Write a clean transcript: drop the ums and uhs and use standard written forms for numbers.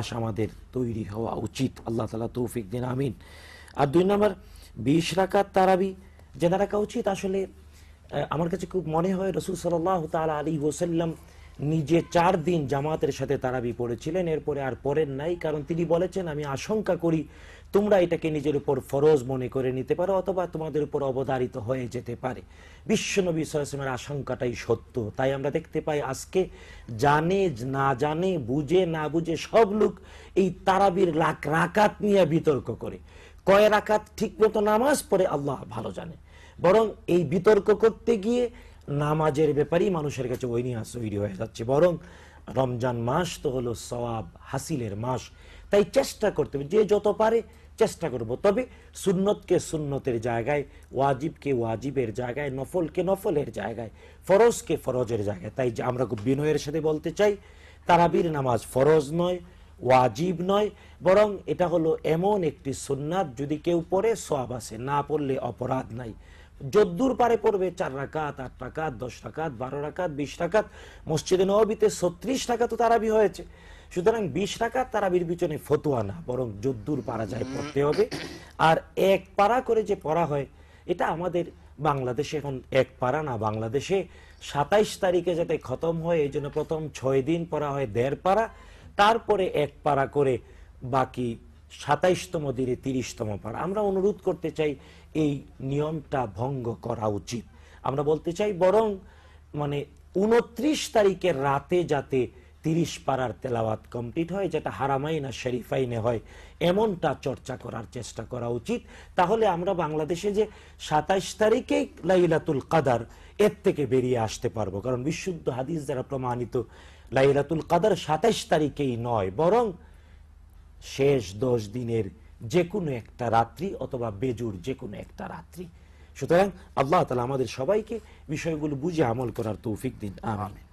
আমাদের তৈরি হওয়া উচিত। আল্লাহ তাআলা তৌফিক দিন, আমিন। আর 2 নম্বর 20 রাকাত তারাবি জেনে রাখা উচিত। আসলে আমার কাছে খুব মনে হয় রাসূল সাল্লাল্লাহু তাআলা আলাইহি ওয়াসাল্লাম নিজে 4 দিন জামাতের সাথে তারাবি পড়েছিলেন, এরপরে আর পড়েন নাই। কারণ তিনি বলেছেন, আমি আশঙ্কা করি তোমরা এটাকে নিজের উপর ফরজ মনে করে নিতে পারো অথবা তোমাদের উপর অবধারিত হয়ে যেতে পারে। বিশ্বনবী সাল্লাল্লাহু আলাইহি ওয়াসাল্লামের আশঙ্কাটাই সত্য। তাই আমরা দেখতে পাই আজকে জানে না জানে, বুঝে না বুঝে সব লোক এই তারাবির লাখ রাকাত নিয়ে বিতর্ক করে। কয় রাকাত ঠিক মতো নামাজ পড়ে আল্লাহ ভালো জানে। বরং এই বিতর্ক করতে গিয়ে নামাজের ব্যাপারেই মানুষের কাছে তৈরি হয়ে যাচ্ছে। বরং রমজান মাস তো হলো সওয়াব হাসিলের মাস, তাই চেষ্টা করতে হবে, যে যত পারে চেষ্টা করব। তবে সুন্নতকে সুন্নতের জায়গায়, ওয়াজিবকে ওয়াজিবের জায়গায়, নফলকে নফলের জায়গায়, ফরজকে ফরজের জায়গায়। তাই যে আমরা খুব বিনয়ের সাথে বলতে চাই, তারাবির নামাজ ফরজ নয়, ওয়াজিব নয়, বরং এটা হলো এমন একটি সুন্নাত, যদি কেউ পড়ে সওয়াব আছে, না পড়লে অপরাধ নাই। যদ্দূর পারে পড়বে, 4 রাকাত, 8 রাকাত, 10 রাকাত, 12 রাকাত, 20 রাকাত। মসজিদে নববীতে 36 রাকাত তো তারাবি হয়েছে। সুতরাং 20 রাকাত তারাবির পিছনে ফতোয়া না, বরং যদ্দূর পারা যায় পড়তে হবে। আর এক পারা করে যে পড়া হয়, এটা আমাদের বাংলাদেশে এখন এক পারা না, বাংলাদেশে 27 তারিখে যাতে খতম হয় এই জন্য প্রথম 6 দিন পড়া হয় 1.5 পারা, তারপরে এক পারা করে বাকি 27তম দিনে 30তম পারা। আমরা অনুরোধ করতে চাই এই নিয়মটা ভঙ্গ করা উচিত। আমরা বলতে চাই বরং 29 তারিখের রাতে যাতে 30 পারার তেলাওয়াত কমপ্লিট হয়, যেটা হারামাইন আর শরীফাইনে হয়, এমনটা চর্চা করার চেষ্টা করা উচিত। তাহলে আমরা বাংলাদেশে যে 27 তারিখেই লাইলাতুল কাদার, এর থেকে বেরিয়ে আসতে পারবো। কারণ বিশুদ্ধ হাদিস দ্বারা প্রমাণিত লাইলাতুল কাদার 27 তারিখেই নয়, বরং শেষ 10 দিনের যে কোনো একটা রাত্রি অথবা বেজুর যে কোনো একটা রাত্রি। সুতরাং আল্লাহ তাআলা আমাদের সবাইকে বিষয়গুলো বুঝে আমল করার তৌফিক দিন, আমিন।